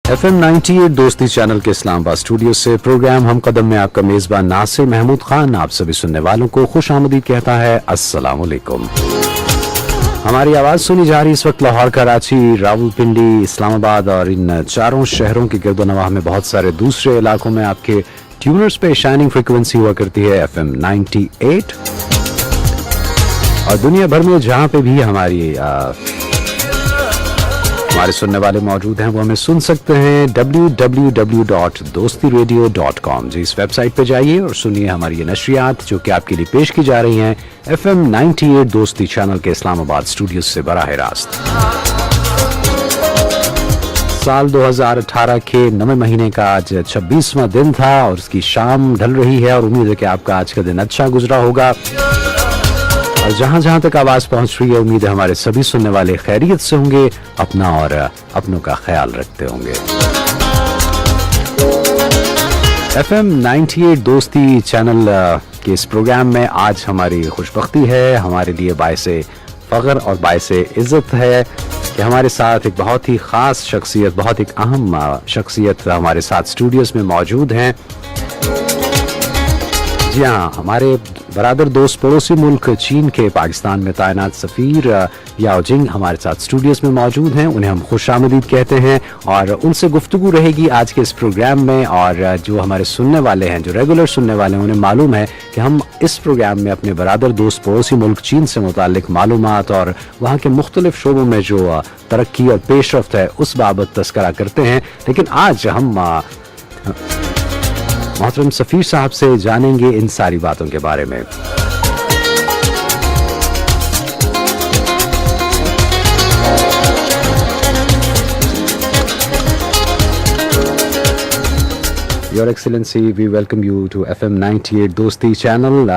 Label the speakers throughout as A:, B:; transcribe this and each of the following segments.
A: FM 98 दोस्ती channel के Islamabad studio से प्रोग्राम हम कदम में आपका मेजबान नासिर महमूद खान आप सभी सुनने वालों को खुश आमदीद कहता है। अस्सलाम वालेकुम। हमारी आवाज़ सुनी जा रही इस वक्त लाहौर, कराची, रावलपिंडी, इस्लामाबाद और इन चारों शहरों के गिरदोनवाह में बहुत सारे दूसरे इलाकों में आपके ट्यूनर्स पे शाइनिंग फ्रिक्वेंसी हुआ करती है FM 98। और दुनिया भर में जहाँ पे भी हमारे सुनने वाले मौजूद हैं वो हमें सुन सकते हैं www.dostiradio.com। जी, इस वेबसाइट पे जाइए और सुनिए हमारी ये नशरियात जो कि आपके लिए पेश की जा रही हैं FM 98 दोस्ती चैनल के इस्लामाबाद स्टूडियो से बराह रास्त। साल 2018 के 9वें महीने का आज 26वां दिन था और उसकी शाम ढल रही है और उम्मीद है कि आपका आज का दिन अच्छा गुजरा होगा। और जहां जहां तक आवाज पहुंच रही है उम्मीद है हमारे सभी सुनने वाले खैरियत से होंगे, अपना और अपनों का ख्याल रखते होंगे। FM 98 दोस्ती चैनल के इस प्रोग्राम में आज हमारी खुशबख्ती है, हमारे लिए बायसे फख्र और बायसे इज्जत है कि हमारे साथ एक बहुत ही खास शख्सियत, बहुत एक अहम शख्सियत हमारे साथ स्टूडियोज में मौजूद हैं। जी हाँ, हमारे बरादर दोस्त पड़ोसी मुल्क चीन के पाकिस्तान में तैनात सफ़ीर याओ जिंग हमारे साथ स्टूडियोज में मौजूद हैं। उन्हें हम खुश आमदीद कहते हैं और उनसे गुफ्तगू रहेगी आज के इस प्रोग्राम में। और जो हमारे सुनने वाले हैं, जो रेगुलर सुनने वाले हैं, उन्हें मालूम है कि हम इस प्रोग्राम में अपने बरादर दोस्त पड़ोसी मुल्क चीन से मुतालिक मालूमात और वहाँ के मुख्तलिफ शोबों में जो तरक्की और पेशरफ्त है उस बाबत तस्करा करते हैं। लेकिन आज हम मोहतरम सफ़ीर साहब से जानेंगे इन सारी बातों के बारे में। Your Excellency, we welcome you to FM 98 Dosti channel.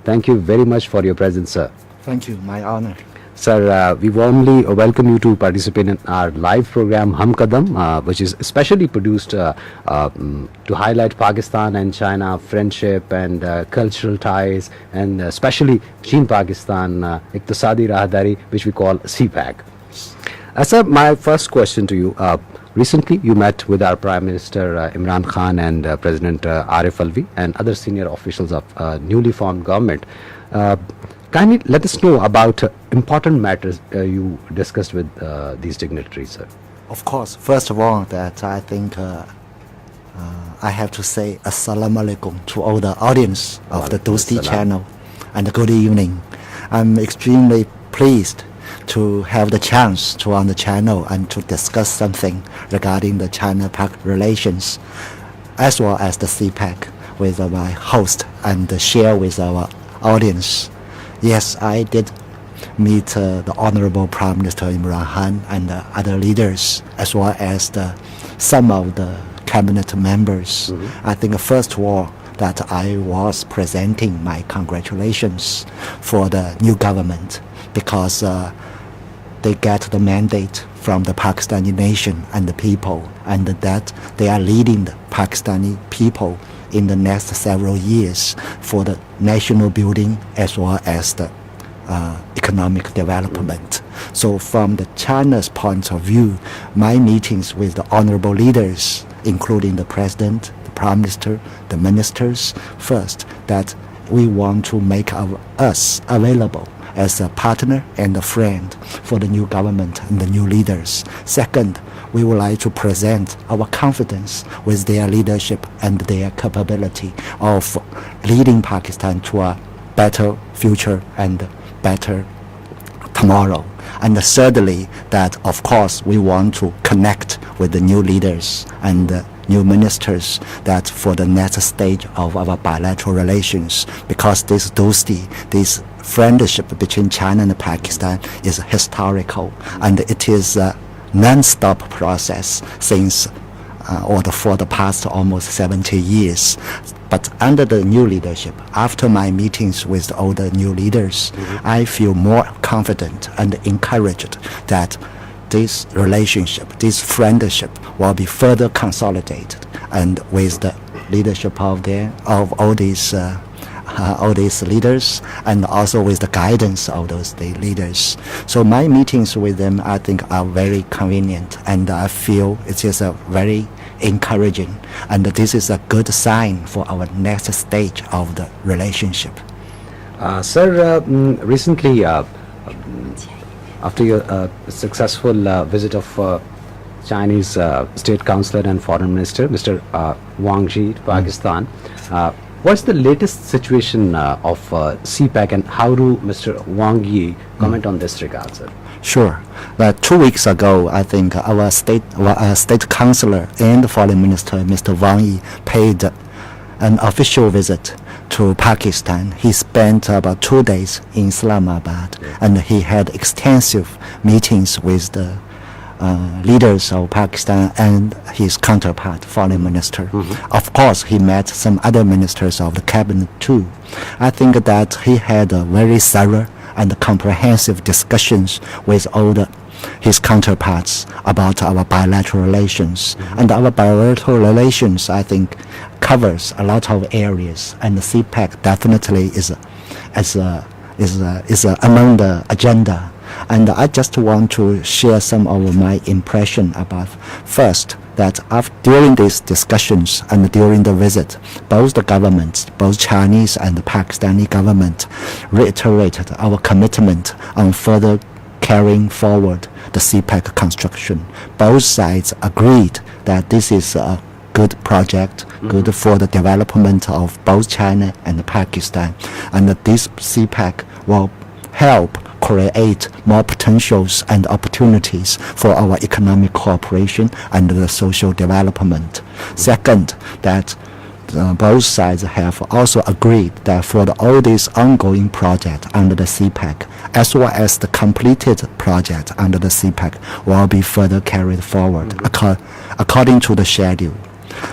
A: Thank you very much for your presence, sir.
B: Thank you, my honor.
A: Sir, we warmly welcome you to participate in our live program Hum Qadam, which is specially produced to highlight Pakistan and China friendship and cultural ties, and especially China-Pakistan Iqtisadi Rahdari, which we call CPEC. Sir, my first question to you. Recently, you met with our Prime Minister Imran Khan and President Arif Alvi and other senior officials of newly formed government. Kindly let us know about important matters you discussed with these dignitaries, sir.
B: Of course, first of all, that I think I have to say Assalamu alaikum to all the audience of the Dosti channel, and good evening. I'm extremely pleased to have the chance to on the channel and to discuss something regarding the China-Pak relations, as well as the CPEC with my host and share with our audience. Yes, I did meet the Honorable Prime Minister Imran Khan and the other leaders, as well as some of the cabinet members. I think first of all that I was presenting my congratulations for the new government because they get the mandate from the Pakistani nation and the people, and that they are leading the Pakistani people in the next several years for the national building as well as the economic development. So from the China's point of view, my meetings with the honorable leaders, including the president, the prime minister, the ministers, first, that we want to make us available as a partner and a friend for the new government and the new leaders. Second, we would like to present our confidence with their leadership and their capability of leading Pakistan to a better future and better tomorrow. And thirdly, that of course we want to connect with the new leaders and the new ministers that for the next stage of our bilateral relations, because this Dosti, this friendship between China and Pakistan is historical, and it is a non-stop process since for the past almost 70 years. But under the new leadership, after my meetings with all the new leaders, I feel more confident and encouraged that this relationship, this friendship will be further consolidated, and with the leadership of all these all these leaders and also with the guidance of those leaders. So my meetings with them, I think, are very convenient, and I feel it is a very encouraging, and this is a good sign for our next stage of the relationship.
A: Sir, recently, after your successful visit of Chinese State Councillor and Foreign Minister, Mr. Wang Yi, to Pakistan, what's the latest situation of CPEC, and how do Mr. Wang Yi comment on this regard, sir?
B: Sure. But 2 weeks ago, I think our state councillor and foreign minister, Mr. Wang Yi, paid an official visit to Pakistan. He spent about 2 days in Islamabad, and he had extensive meetings with the leaders of Pakistan and his counterpart, foreign minister. Of course, he met some other ministers of the cabinet too. I think that he had a very thorough and comprehensive discussions with all his counterparts about our bilateral relations. And our bilateral relations, I think, covers a lot of areas, and the CPEC definitely is among the agenda. And I just want to share some of my impression about, first, that during these discussions and during the visit, both the governments, both Chinese and the Pakistani government, reiterated our commitment on further carrying forward the CPEC construction. Both sides agreed that this is a good project, good for the development of both China and Pakistan, and that this CPEC will help create more potentials and opportunities for our economic cooperation and the social development. Second, that both sides have also agreed that for all these ongoing projects under the CPEC, as well as the completed project under the CPEC, will be further carried forward according to the schedule.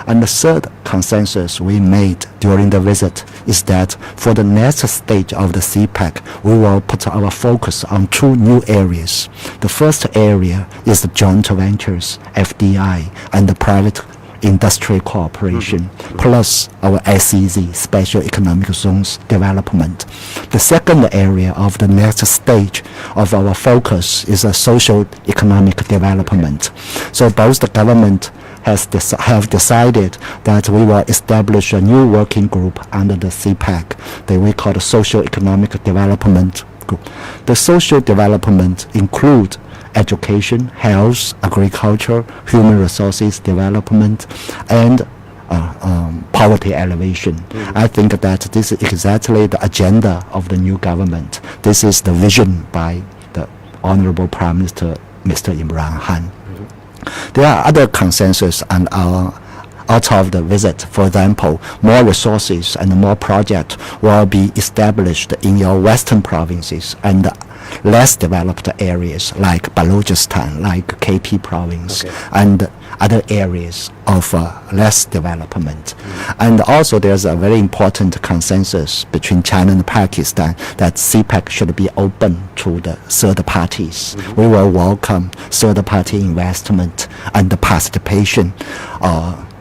B: And the third consensus we made during the visit is that for the next stage of the CPEC, we will put our focus on 2 new areas. The first area is the joint ventures, FDI, and the private industry cooperation, plus our SEZ, Special Economic Zones development. The second area of the next stage of our focus is a social economic development. So both the government have decided that we will establish a new working group under the CPEC that we call the Social Economic Development Group. The social development include education, health, agriculture, human resources development, and poverty elevation. I think that this is exactly the agenda of the new government. This is the vision by the Honorable Prime Minister, Mr. Imran Khan. There are other consensus and out of the visit. For example, more resources and more projects will be established in your western provinces and less developed areas like Balochistan, like KP province, and other areas of less development. And also there's a very important consensus between China and Pakistan that CPEC should be open to the third parties. We will welcome third party investment and the participation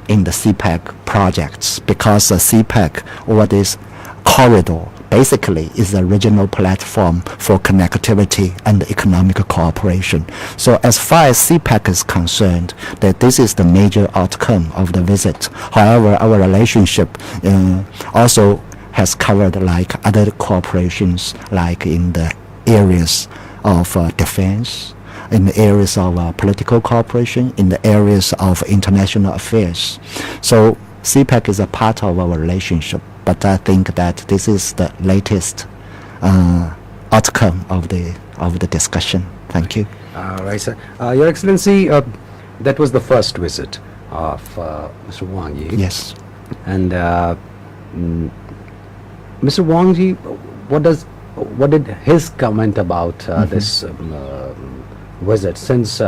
B: in the CPEC projects, because the CPEC, or this corridor, basically is a regional platform for connectivity and economic cooperation. So as far as CPEC is concerned, that this is the major outcome of the visit. However, our relationship also has covered like other cooperations, like in the areas of defense, in the areas of political cooperation, in the areas of international affairs. So CPEC is a part of our relationship, but I think that this is the latest outcome of the discussion. Thank you.
A: Right, sir. Your Excellency, that was the first visit of Mr. Wang Yi.
B: Yes.
A: And Mr. Wang Yi, what did his comment about this visit? Since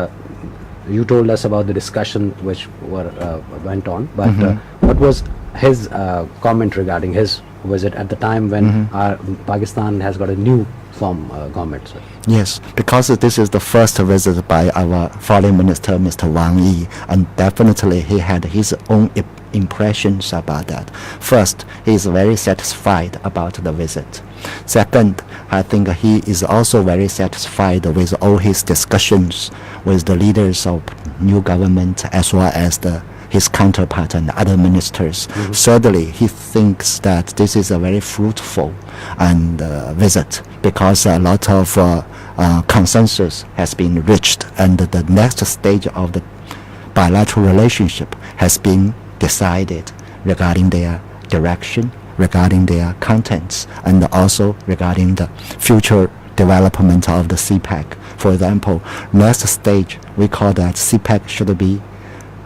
A: you told us about the discussion which went on, but what was his comment regarding his visit at the time when Pakistan has got a new from government, sir?
B: Yes, because this is the first visit by our Foreign Minister, Mr. Wang Yi, and definitely he had his own impressions about that. First, he is very satisfied about the visit. Second, I think he is also very satisfied with all his discussions with the leaders of new government as well as his counterpart and other ministers. Thirdly, he thinks that this is a very fruitful and visit because a lot of consensus has been reached, and the next stage of the bilateral relationship has been decided regarding their direction, regarding their contents, and also regarding the future development of the CPEC. For example, next stage, we call that CPEC should be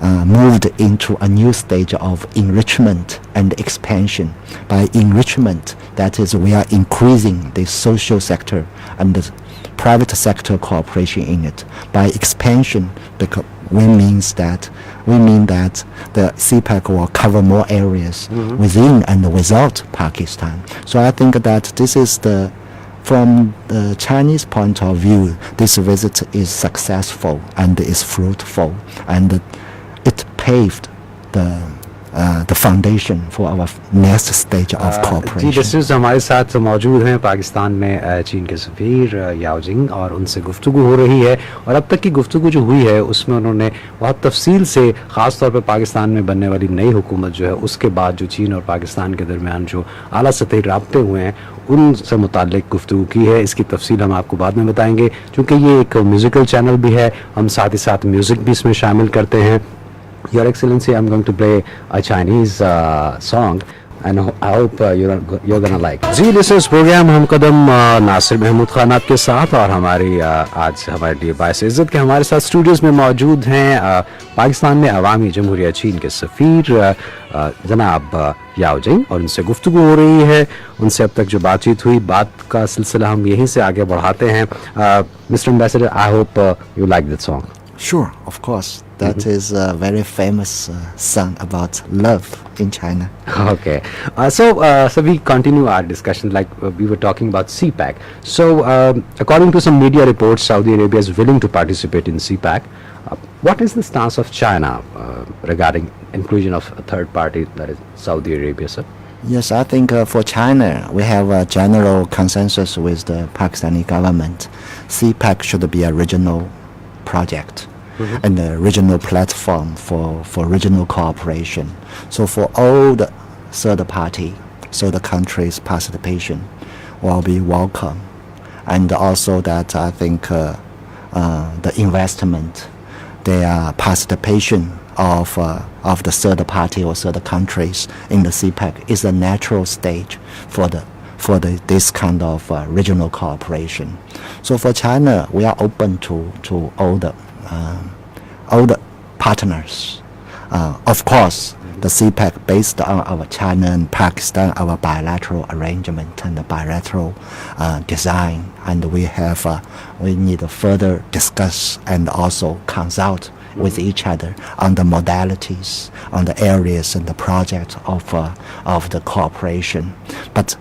B: moved into a new stage of enrichment and expansion. By enrichment, that is, we are increasing the social sector and the private sector cooperation in it. By expansion, we mean that the CPEC will cover more areas within and without Pakistan. So I think that this is from the Chinese point of view, this visit is successful and is fruitful, and it paved the foundation for our next stage of cooperation.
A: जी listeners हमारे साथ मौजूद हैं पाकिस्तान में चीन के सफ़ीर याओ जिंग, और उनसे गुफ्तगू हो रही है, और अब तक की गुफ्तगू जो हुई है उसमें उन्होंने बहुत तफसील से ख़ास तौर पर पाकिस्तान में बनने वाली नई हुकूमत जो है उसके बाद जो चीन और पाकिस्तान के दरमियान जो आला सतही राब्ते हुए हैं उनसे मुताल्लिक गुफ्तगू की है. इसकी तफसील हम आपको बाद में बताएंगे. चूँकि ये एक म्यूज़िकल चैनल भी है, हम साथ ही साथ म्यूज़िक भी इसमें शामिल करते हैं. Your Excellency, I'm going to play a Chinese song, and I hope you're gonna like. जी लिसनर्स, प्रोग्राम हम कदम नासिर महमूद खान आपके साथ, और हमारी आज हमारे लिए बाइस इज़्ज़त के हमारे साथ स्टूडियोज़ में मौजूद हैं पाकिस्तान में अवामी जमहूरिया चीन के सफ़ीर जनाब याओ जिंग, और उनसे गुफ्तगू हो रही है. उनसे अब तक जो बातचीत हुई, बात का सिलसिला हम यहीं से आगे बढ़ाते हैं. Mister ambassador, I hope you like this song.
B: Sure, of course. That is a very famous song about love in China.
A: Okay. So we continue our discussion like we were talking about CPEC. So according to some media reports, Saudi Arabia is willing to participate in CPEC. What is the stance of China regarding inclusion of a third party, that is Saudi Arabia, sir?
B: Yes, I think for China, we have a general consensus with the Pakistani government. CPEC should be a regional project. And a regional platform for regional cooperation. So for all the third party, so the country's participation will be welcome. And also that I think the investment, their participation of the third party or third countries in the CPEC is a natural stage for this kind of regional cooperation. So for China, we are open to all the partners. Of course, the CPEC based on our China and Pakistan, our bilateral arrangement and the bilateral design, and we need to further discuss and also consult with each other on the modalities, on the areas and the project of the cooperation. But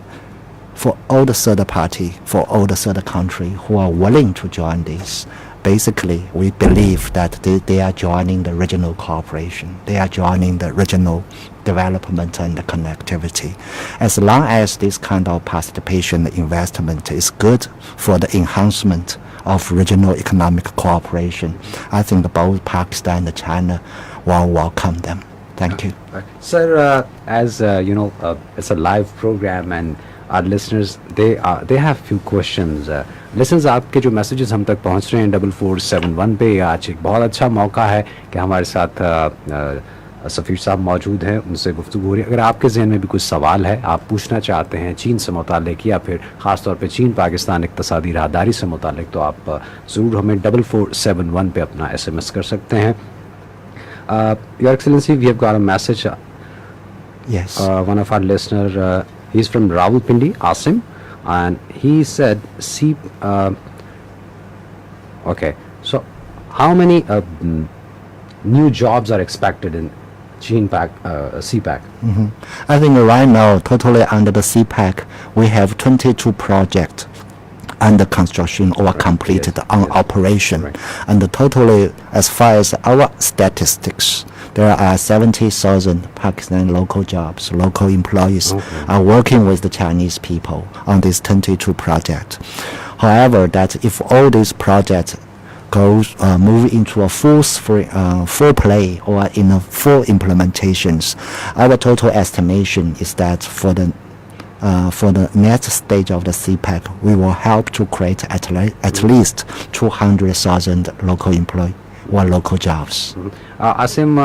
B: for all the third party, for all the third country who are willing to join this, basically we believe that they are joining the regional cooperation. They are joining the regional development and the connectivity. As long as this kind of participation investment is good for the enhancement of regional economic cooperation, I think both Pakistan and China will welcome them. Thank you.
A: Sir, as you know, it's a live program and our listeners, they have few questions. Listeners, आपके जो messages हम तक पहुंच रहे हैं 4471 पे, आज एक बहुत अच्छा मौका है कि हमारे साथ सफ़ीर साहब मौजूद हैं, उनसे गुफ्तगू हो रही है. अगर आपके जहन में भी कुछ सवाल है, आप पूछना चाहते हैं चीन से मुतालिक या फिर ख़ास तौर पे चीन पाकिस्तान इक़्तिसादी राहदारी से मुतालिक, तो आप ज़रूर हमें 4471 पे अपना SMS कर सकते हैं. Your Excellency, we have got a message.
B: Yes.
A: One of our listener, he's from Rawalpindi, Asim, and he said, okay, so how many new jobs are expected in CPEC?
B: I think right now, totally under the CPEC, we have 22 projects under construction or completed on operation. And totally, as far as our statistics, there are 70,000 Pakistani local jobs, local employees are working with the Chinese people on this 22 project. However, that if all these projects move into a full play or in a full implementations, our total estimation is that for the next stage of the CPEC, we will help to create at least 200,000 local employees or local jobs.
A: Asim,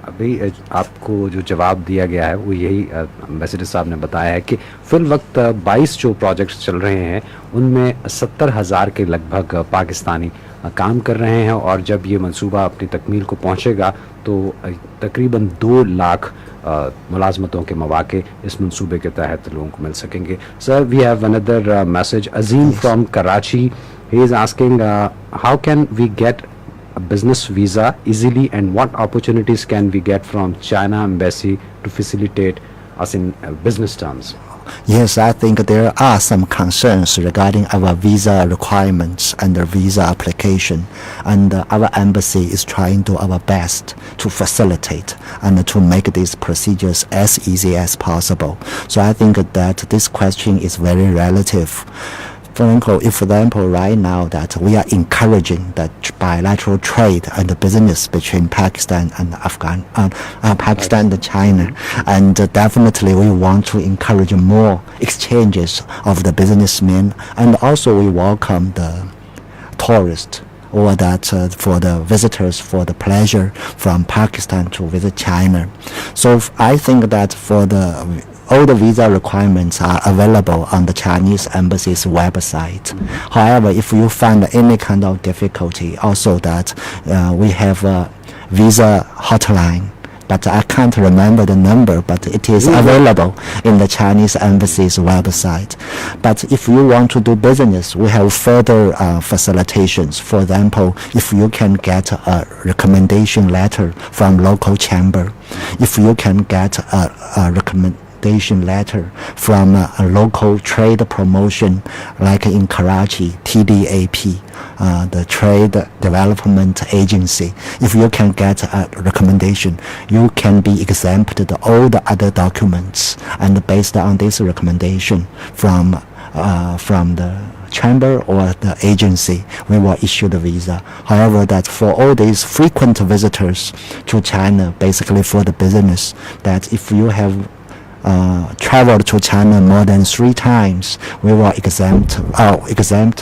A: अभी आपको जो जवाब दिया गया है वो यही ambassador साहब ने बताया है कि फिल वक्त 22 जो प्रोजेक्ट्स चल रहे हैं उनमें 70,000 के लगभग पाकिस्तानी काम कर रहे हैं, और जब ये मंसूबा अपनी तकमील को पहुंचेगा तो तकरीबन 2 लाख मुलाजमतों के मौके इस मंसूबे के तहत लोगों को मिल सकेंगे. Sir, we have another message. Azeem from Karachi, he is asking how can we get a business visa easily, and what opportunities can we get from China embassy to facilitate us in business terms?
B: Yes, I think there are some concerns regarding our visa requirements and the visa application, and our embassy is trying to our best to facilitate and to make these procedures as easy as possible. So I think that this question is very relative. For example, right now that we are encouraging that bilateral trade and the business between Pakistan and Pakistan and China, and definitely we want to encourage more exchanges of the businessmen, and also we welcome the tourists or that for the visitors for the pleasure from Pakistan to visit China. So I think that all the visa requirements are available on the Chinese embassy's website. However, if you find any kind of difficulty, also that we have a visa hotline, but I can't remember the number, but it is available in the Chinese embassy's website. But if you want to do business, we have further facilitations. For example, if you can get a recommendation letter from local chamber, if you can get a recommendation letter from a local trade promotion like in Karachi, TDAP, the Trade Development Agency. If you can get a recommendation, you can be exempted all the other documents, and based on this recommendation from the chamber or the agency, we will issue the visa. However, that for all these frequent visitors to China, basically for the business, that if you have traveled to China more than 3 times, we will exempt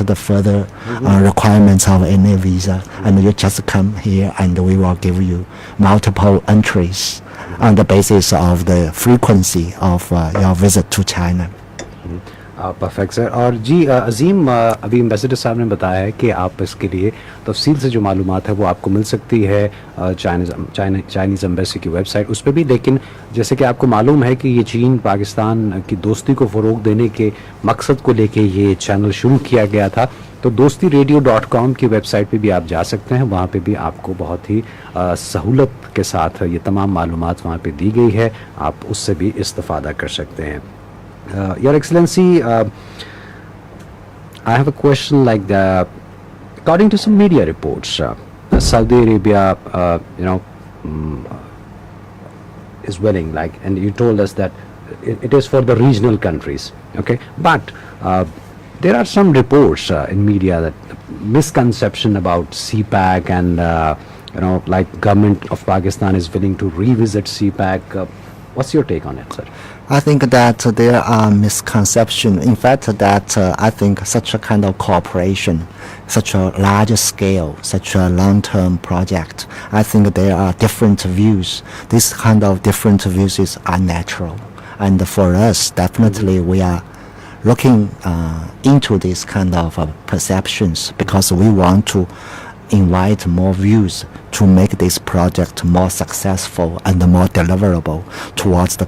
B: the further requirements of any visa, and you just come here and we will give you multiple entries on the basis of the frequency of your visit to China.
A: Perfect sir. और जी अजीम, अभी ambassador साहब ने बताया है कि आप इसके लिए तफसील से जो मालूमात है वो आपको मिल सकती है चाइनीज़ एम्बेसी की वेबसाइट, उस पर भी. लेकिन जैसे कि आपको मालूम है कि ये चीन पाकिस्तान की दोस्ती को फ़रोग देने के मकसद को लेके ये चैनल शुरू किया गया था, तो दोस्ती radio.com की वेबसाइट पे भी आप जा सकते हैं. वहाँ पे भी आपको बहुत ही सहूलत के साथ ये तमाम मालूमात वहाँ पे दी गई है, आप उससे भी इस्तिफ़ादा कर सकते हैं. Your Excellency, I have a question like that. According to some media reports, Saudi Arabia, is willing, and you told us that it is for the regional countries, okay? But there are some reports in media that misconception about CPEC and government of Pakistan is willing to revisit CPEC. What's your take on it, sir?
B: I think that there are misconceptions. In fact, that I think such a kind of cooperation, such a large scale, such a long-term project, I think there are different views. This kind of different views are natural. And for us, definitely we are looking into this kind of perceptions because we want to invite more views to make this project more successful and more deliverable towards the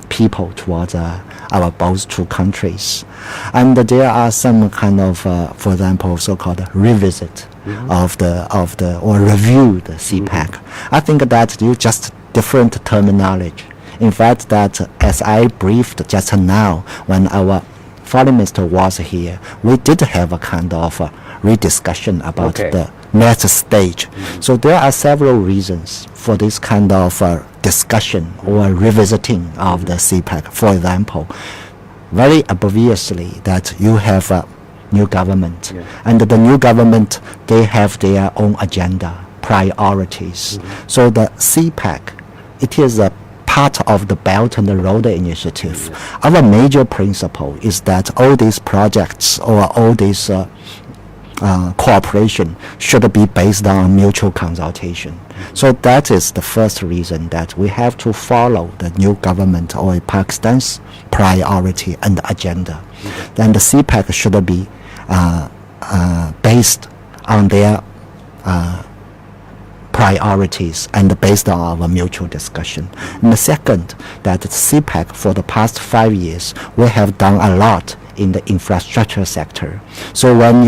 B: people, towards our both two countries. And there are some kind of, for example, so-called revisit of the or review the CPEC. I think that you just different terminology. In fact, that as I briefed just now, when our Foreign Minister was here, we did have a kind of rediscussion about the next stage. So there are several reasons for this kind of discussion or revisiting of the CPEC. For example, very obviously that you have a new government, and the new government, they have their own agenda, priorities. So the CPEC, it is a part of the Belt and Road Initiative. Our major principle is that all these projects or all these cooperation should be based on mutual consultation. So that is the first reason that we have to follow the new government or Pakistan's priority and agenda. Then the CPEC should be based on their priorities and based on our mutual discussion. And the second, that CPEC for the past 5 years, we have done a lot in the infrastructure sector. So when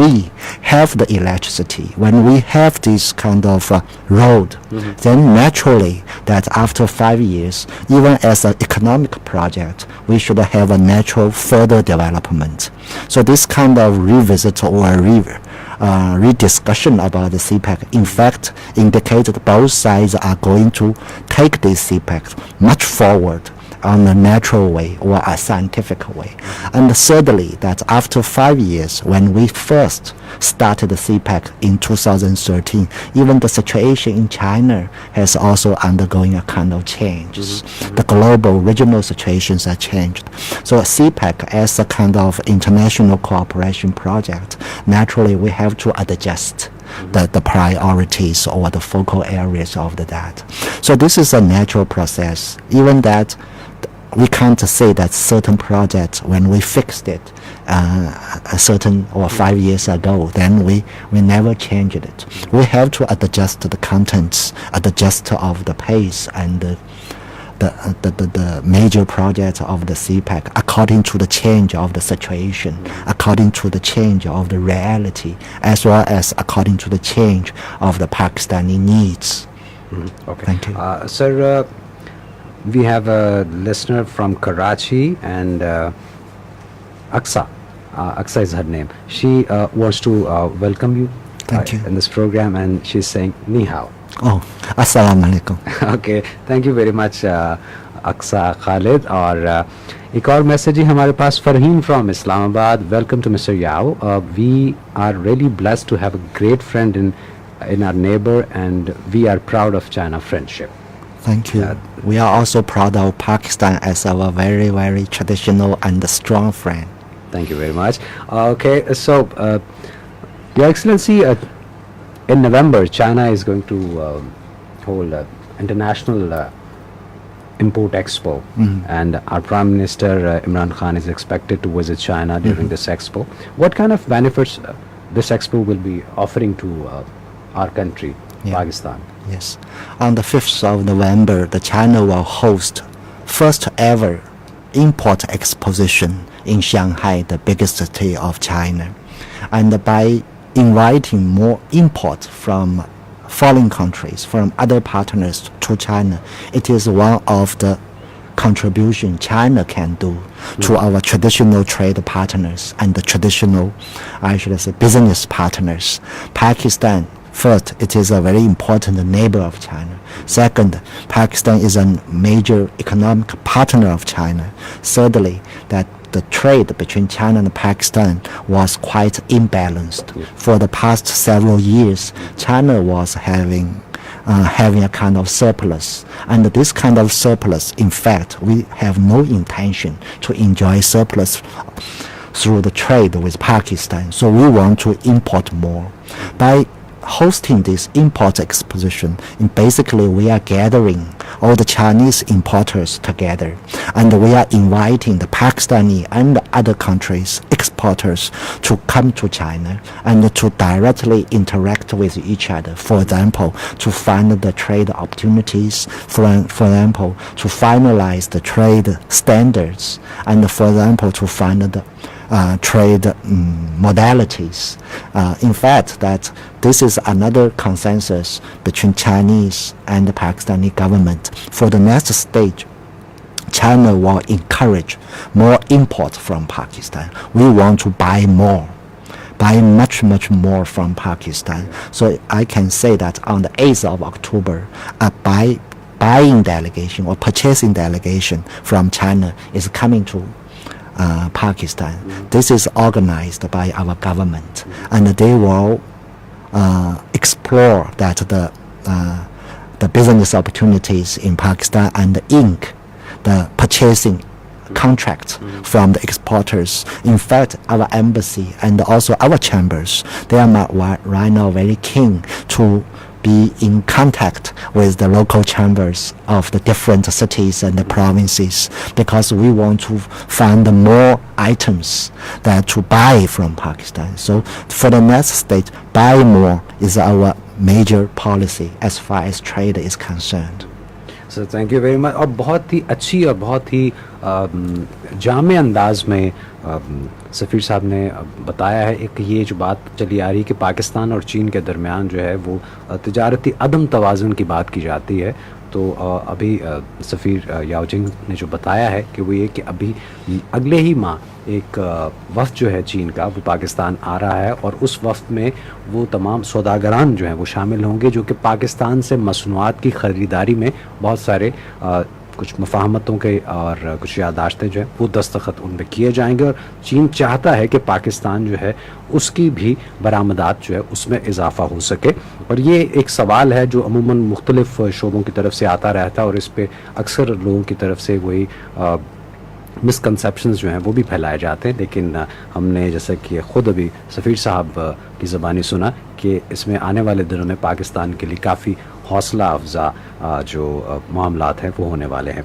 B: we have the electricity, when we have this kind of road, then naturally that after 5 years, even as an economic project, we should have a natural further development. So this kind of revisit or rediscussion about the CPEC, in fact, indicated both sides are going to take this CPEC much forward on a natural way or a scientific way. And thirdly, that after 5 years, when we first started the CPEC in 2013, even the situation in China has also undergoing a kind of change. The global regional situations are changed. So CPEC as a kind of international cooperation project, naturally we have to adjust the priorities or the focal areas of that. So this is a natural process. Even that we can't say that certain projects, when we fixed it a certain or 5 years ago, then we never changed it. We have to adjust the contents, adjust of the pace and the major projects of the CPEC according to the change of the situation, according to the change of the reality, as well as according to the change of the Pakistani needs.
A: Okay.
B: Thank you.
A: Sir, we have a listener from Karachi, and Aksa. Aksa is her name. She wants to welcome you in this program, and she's saying Ni hao.
B: Oh, Assalamu alaikum.
A: Okay, thank you very much, Aksa Khalid. और एक और message ही हमारे पास Farheen from Islamabad. Welcome to Mr. Yao. We are really blessed to have a great friend in our neighbor, and we are proud of China friendship.
B: Thank you. We are also proud of Pakistan as our very, very traditional and strong friend.
A: Thank you very much. Okay, so Your Excellency, in November, China is going to hold an international import expo, and our Prime Minister Imran Khan is expected to visit China during this expo. What kind of benefits this expo will be offering to our country, Pakistan?
B: Yes. On the 5th of November, the China will host first ever import exposition in Shanghai, the biggest city of China. And by inviting more import from foreign countries, from other partners to China, it is one of the contribution China can do to our traditional trade partners and the traditional, I should say, business partners. Pakistan, first, it is a very important neighbor of China. Second, Pakistan is a major economic partner of China. Thirdly, that the trade between China and Pakistan was quite imbalanced. For the past several years, China was having a kind of surplus. And this kind of surplus, in fact, we have no intention to enjoy surplus through the trade with Pakistan. So we want to import more. By hosting this import exposition, basically we are gathering all the Chinese importers together, and we are inviting the Pakistani and other countries' exporters to come to China and to directly interact with each other. For example, to find the trade opportunities, for example, to finalize the trade standards, and for example, to find the trade modalities. In fact, that this is another consensus between Chinese and the Pakistani government. For the next stage, China will encourage more import from Pakistan. We want to buy more, buy much more from Pakistan. So I can say that on the 8th of October, a buying delegation or purchasing delegation from China is coming to Pakistan. This is organized by our government, and they will explore that the business opportunities in Pakistan and ink the purchasing contracts from the exporters. In fact, our embassy and also our chambers, they are right now very keen to be in contact with the local chambers of the different cities and the provinces, because we want to find more items that to buy from Pakistan. So for the next stage, buy more is our major policy as far as trade is concerned.
A: Sir thank you very much. और बहुत ही अच्छी और बहुत ही जामे अंदाज में सफ़ीर साहब ने बताया है. एक ये जो बात चली आ रही है कि पाकिस्तान और चीन के दरमियान जो है वो तिजारती अदम तवाज़ुन की बात की जाती है. तो अभी सफ़ीर याओ जिंग ने जो बताया है कि वो ये कि अभी अगले ही माह एक वफ़द जो है चीन का वो पाकिस्तान आ रहा है, और उस वफ़द में वो तमाम सौदागरान जो हैं वो शामिल होंगे जो कि पाकिस्तान से मसनूआत की ख़रीदारी में बहुत सारे कुछ मुफाहमतों के और कुछ यादाश्तें जो हैं वो दस्तखत उन पर किए जाएंगे. और चीन चाहता है कि पाकिस्तान जो है उसकी भी बरामदात जो है उसमें इजाफ़ा हो सके. और ये एक सवाल है जो अमूमन मुख्तलिफ़ शोबों की तरफ से आता रहता है, और इस पर अक्सर लोगों की तरफ से वही मिसकंसेप्शंस जो हैं वो भी फैलाए जाते हैं. लेकिन हमने जैसे कि ख़ुद अभी सफ़ीर साहब की ज़बानी सुना कि इसमें आने वाले दिनों में पाकिस्तान के लिए काफ़ी हौसला अफजा जो मामलात हैं वो होने वाले हैं.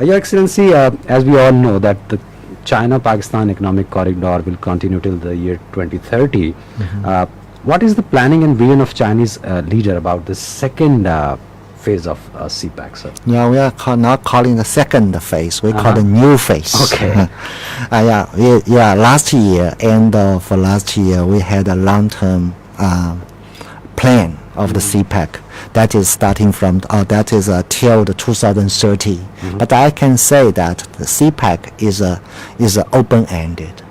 A: Your excellency, as we all know that the China-Pakistan economic corridor will continue till the year 2030. What is the planning and vision of Chinese leader about the second phase of CPEC, sir?
B: Yeah, we are not calling the second phase. We call the new phase.
A: Okay.
B: Last year, end of last year, we had a long-term plan of the CPEC. That is starting from till the 2030. But I can say that the CPEC is open-ended,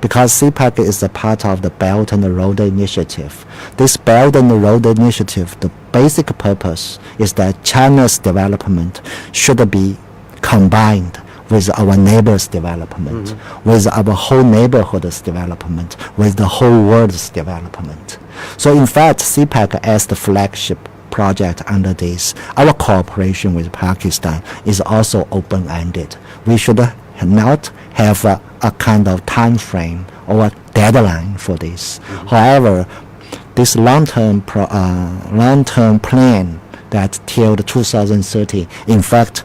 B: because CPEC is a part of the Belt and Road Initiative. This Belt and Road Initiative, the basic purpose is that China's development should be combined with our neighbors' development, with our whole neighborhood's development, with the whole world's development. So in fact, CPEC as the flagship project under this, our cooperation with Pakistan is also open-ended. We should not have a kind of time frame or a deadline for this. However, this long-term plan that till the 2030, in fact,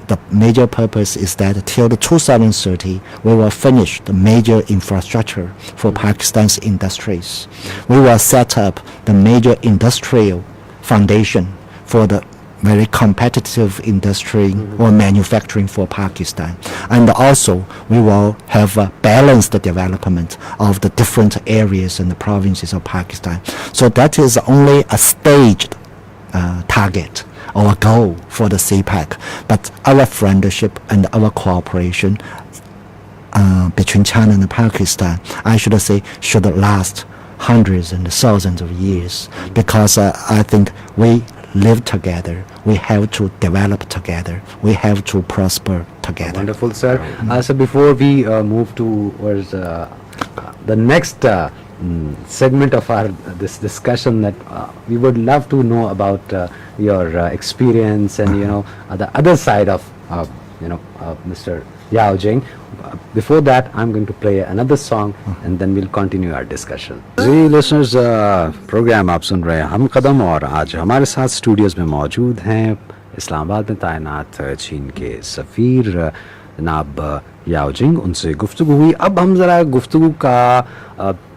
B: the major purpose is that till the 2030, we will finish the major infrastructure for Pakistan's industries. We will set up the major industrial foundation for the very competitive industry or manufacturing for Pakistan. And also, we will have a balanced development of the different areas and the provinces of Pakistan. So that is only a staged target or goal for the CPEC. But our friendship and our cooperation between China and Pakistan, I should say, should last hundreds and thousands of years, because I think we live together, we have to develop together, we have to prosper together.
A: Wonderful, sir. So before we move towards the next segment of our this discussion, that we would love to know about your experience and the other side of Mr. Yao Jing. Before that, I'm going to play another song and then we'll continue our discussion. जी listeners, programme आप सुन रहे हैं हम कदम, और आज हमारे साथ स्टूडियोज में मौजूद हैं इस्लामाबाद में तैनात चीन के सफ़ीर जनाब याओ जिंग. उनसे गुफ्तगू हुई. अब हम ज़रा गुफ्तगू का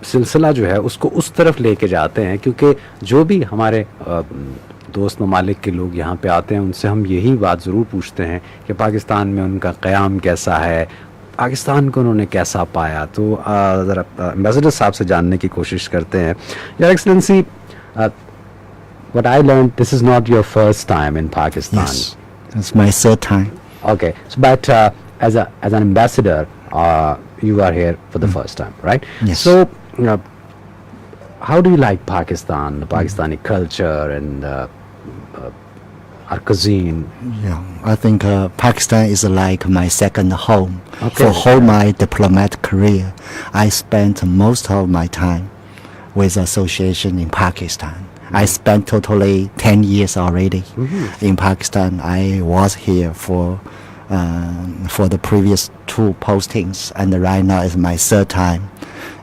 A: सिलसिला जो है उसको उस तरफ लेके जाते हैं, क्योंकि जो भी हमारे दोस्त ममालिक के लोग यहाँ पे आते हैं उनसे हम यही बात ज़रूर पूछते हैं कि पाकिस्तान में उनका क़याम कैसा है, पाकिस्तान को उन्होंने कैसा पाया. तो ज़रा एम्बेसडर साहब से जानने की कोशिश करते हैं. Your excellency, what I learned, this is not your first time in Pakistan.
B: Yes, it's my third time.
A: Okay, so but as an ambassador, you are here for the first time, right?
B: Yes.
A: So, how do you like Pakistan, the Pakistani culture, and our cuisine?
B: Yeah, I think Pakistan is like my second home.
A: Okay.
B: For whole my diplomatic career, I spent most of my time with association in Pakistan. I spent totally 10 years already in Pakistan. I was here for the previous 2 postings, and right now is my 3rd time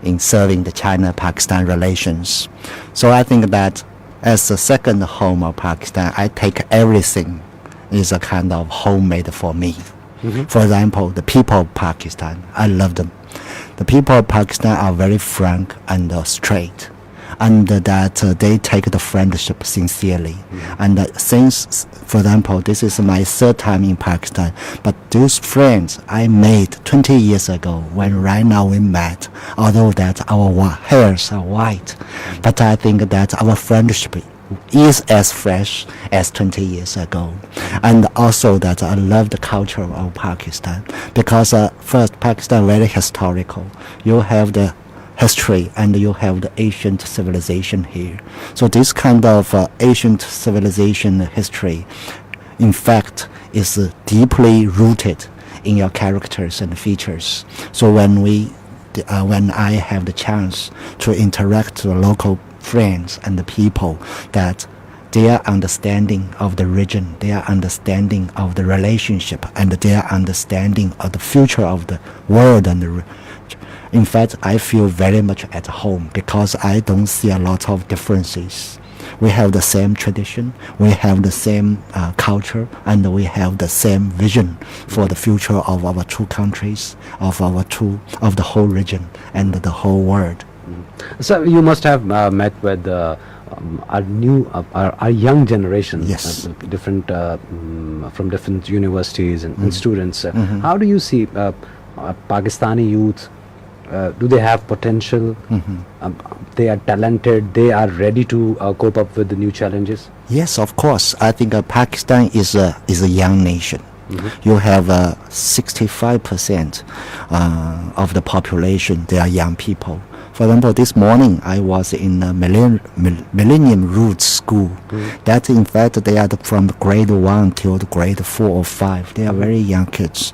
B: in serving the China-Pakistan relations. So I think that as the second home of Pakistan, I take everything is a kind of homemade for me. For example, the people of Pakistan, I love them. The people of Pakistan are very frank and straight, and that they take the friendship sincerely. And since, for example, this is my 3rd time in Pakistan, but those friends I made 20 years ago when right now we met, although that our hairs are white, but I think that our friendship is as fresh as 20 years ago. And also that I love the culture of Pakistan because first, Pakistan very historical. You have the history and you have the ancient civilization here. So this kind of ancient civilization history, in fact, is deeply rooted in your characters and features. So when I have the chance to interact with local friends and the people, that their understanding of the region, their understanding of the relationship, and their understanding of the future of the world and in fact, I feel very much at home because I don't see a lot of differences. We have the same tradition, we have the same culture, and we have the same vision for the future of our 2 countries, of the whole region and the whole world.
A: So you must have met with our young generation,
B: Yes.
A: different from different universities and students. How do you see Pakistani youth? Do they have potential? They are talented. They are ready to cope up with the new challenges.
B: Yes, of course. I think Pakistan is a young nation. You have 65% of the population. They are young people. For example, this morning I was in a Millennium Roots School. That in fact they are from grade 1 till grade 4 or 5. They are very young kids.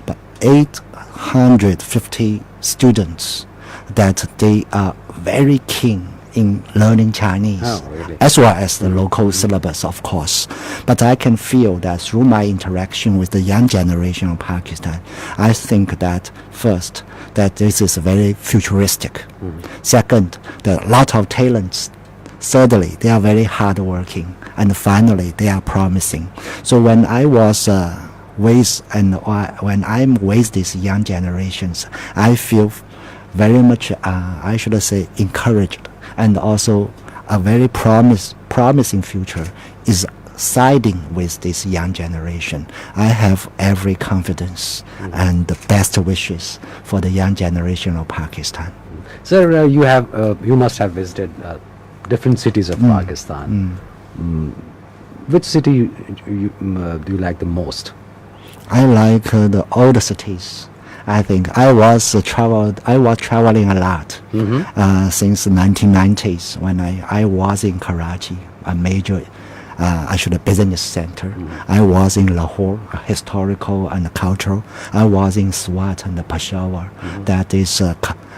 B: But 850 students that they are very keen in learning Chinese,
A: really?
B: as well as the local syllabus, of course. But I can feel that through my interaction with the young generation of Pakistan, I think that first, that this is very futuristic. Second, there are a lot of talents. Thirdly, they are very hardworking. And finally, they are promising. So when I was when I'm with these young generations, I feel very much, I should say, encouraged, and also a very promising future is siding with this young generation. I have every confidence and the best wishes for the young generation of Pakistan.
A: Sir, you must have visited different cities of Pakistan. Which city do you like the most?
B: I like the older cities. I think I was traveling a lot since the 1990s when I was in Karachi, a major business center. I was in Lahore, historical and cultural. I was in Swat and Peshawar. That is,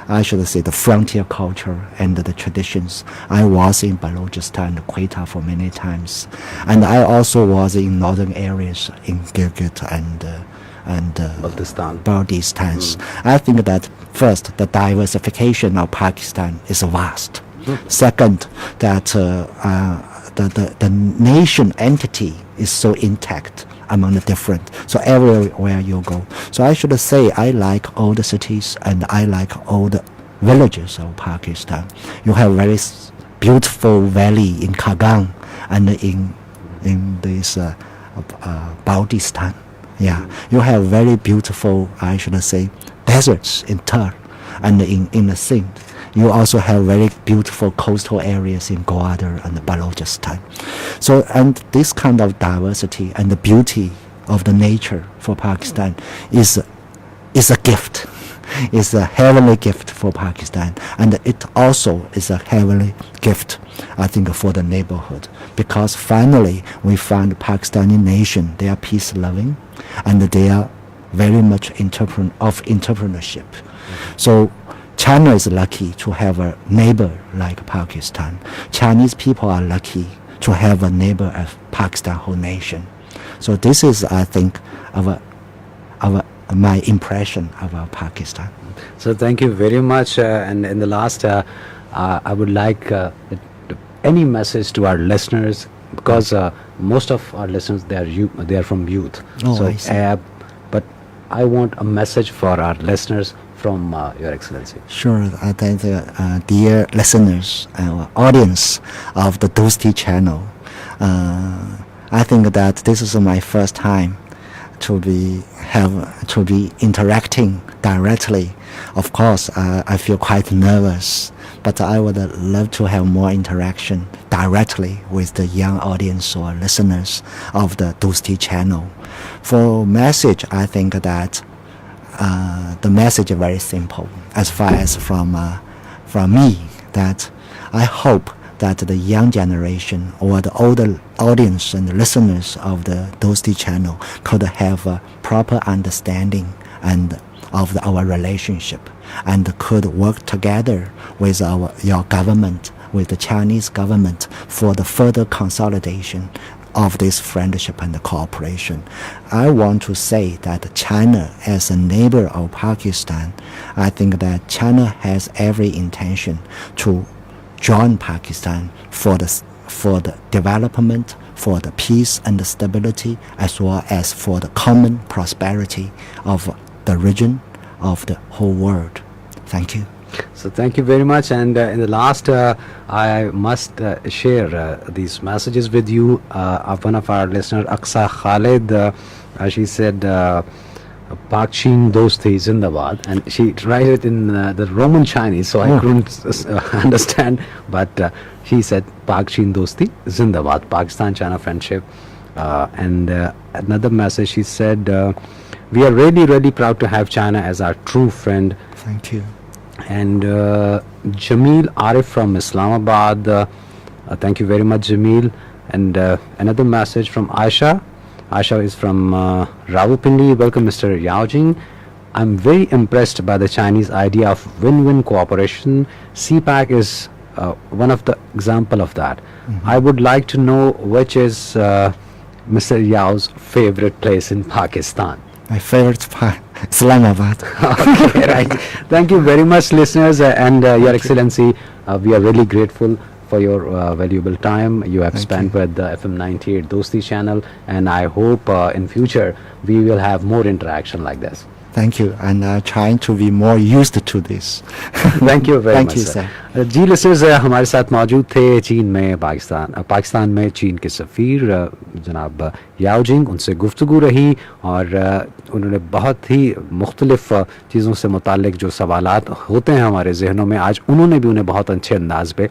B: I should say, the frontier culture and the traditions. I was in Balochistan and Quetta for many times. And I also was in northern areas in Gilgit and Baltistan. I think that first, the diversification of Pakistan is vast. Second, that the nation entity is so intact among the different. So everywhere you go. So I should say I like all the cities and I like all the villages of Pakistan. You have very beautiful valley in Qadam and in this Baltistan. Yeah, you have very beautiful, I should say, deserts in Tar and in the Sindh. You also have very beautiful coastal areas in Gwadar and Balochistan. So, and this kind of diversity and the beauty of the nature for Pakistan is a gift. It's a heavenly gift for Pakistan, and it also is a heavenly gift, I think, for the neighborhood, because finally we find Pakistani nation, they are peace-loving, and they are very much entrepreneurship. So China is lucky to have a neighbor like Pakistan. Chinese people are lucky to have a neighbor as Pakistan whole nation. So this is, I think, my impression about Pakistan.
A: So thank you very much. And in the last, I would like any message to our listeners, because most of our listeners, they are from youth.
B: Oh,
A: so,
B: I see.
A: but I want a message for our listeners from Your Excellency.
B: Sure, I think, dear listeners and audience of the Dosti channel, I think that this is my first time to be interacting directly. Of course, I feel quite nervous, but I would love to have more interaction directly with the young audience or listeners of the Dosti channel. For message, I think that the message is very simple. As far as from me, that I hope that the young generation or the older audience and listeners of the Dosti channel could have a proper understanding and of our relationship, and could work together with your government, with the Chinese government, for the further consolidation of this friendship and cooperation. I want to say that China, as a neighbor of Pakistan, I think that China has every intention to join Pakistan for the development, for the peace and the stability, as well as for the common prosperity of the region, of the whole world. Thank you.
A: So thank you very much. And in the last, I must share these messages with you. One of our listeners, Aqsa Khalid, she said, Pakistan Dosti Zindabad, and she wrote it in the Roman Chinese, so I couldn't understand, but she said Pakistan Dosti Zindabad, Pakistan-China friendship. And another message, she said, we are really, really proud to have China as our true friend.
B: Thank you.
A: And Jamil Arif from Islamabad, thank you very much, Jamil. And another message from Aisha. Aisha is from Rawalpindi. Welcome, Mr. Yao Jing. I'm very impressed by the Chinese idea of win-win cooperation. CPEC is one of the example of that. I would like to know which is Mr. Yao's favorite place in Pakistan.
B: My favorite part, Islamabad.
A: Okay, right. Thank you very much, listeners, and Your Excellency. We are really grateful for your valuable time you have spent with the FM 98 Dosti channel, and I hope in future we will have more interaction like this.
B: Thank you, and trying to be more used to this.
A: Thank you very much,
B: sir.
A: जी listeners, हमारे साथ मौजूद थे चीन में पाकिस्तान में चीन के सफ़ीर जनाब याओ जिंग. उनसे गुफ्तगू रही और उन्होंने बहुत ही मुख्तलिफ चीज़ों से मुताल्लिक जो सवालात होते हैं हमारे जहनों में, आज उन्होंने भी उन्हें बहुत अच्छे अंदाज पे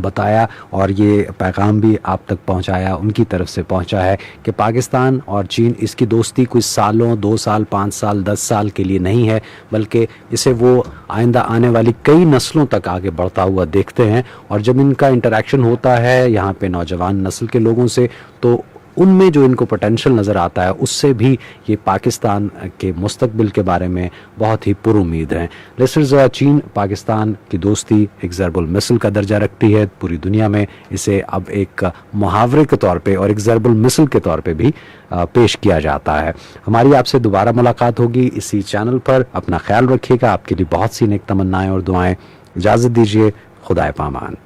A: बताया और ये पैगाम भी आप तक पहुंचाया, उनकी तरफ से पहुंचा है कि पाकिस्तान और चीन, इसकी दोस्ती कुछ सालों, 2 साल, 5 साल, 10 साल के लिए नहीं है, बल्कि इसे वो आइंदा आने वाली कई नस्लों तक आगे बढ़ता हुआ देखते हैं. और जब इनका इंटरेक्शन होता है यहाँ पे नौजवान नस्ल के लोगों से, तो उनमें जो इनको पोटेंशियल नज़र आता है, उससे भी ये पाकिस्तान के मुस्तकबिल के बारे में बहुत ही पुरुमीद हैं. लिसनर्स, चीन पाकिस्तान की दोस्ती एक ज़रबुल मिसल का दर्जा रखती है पूरी दुनिया में. इसे अब एक मुहावरे के तौर पे और एक ज़रबुल मिसल के तौर पे भी पेश किया जाता है. हमारी आपसे दोबारा मुलाकात होगी इसी चैनल पर. अपना ख्याल रखिएगा. आपके लिए बहुत सी नेक तमन्नाएँ और दुआएँ. इजाज़त दीजिए. खुदाए पामान.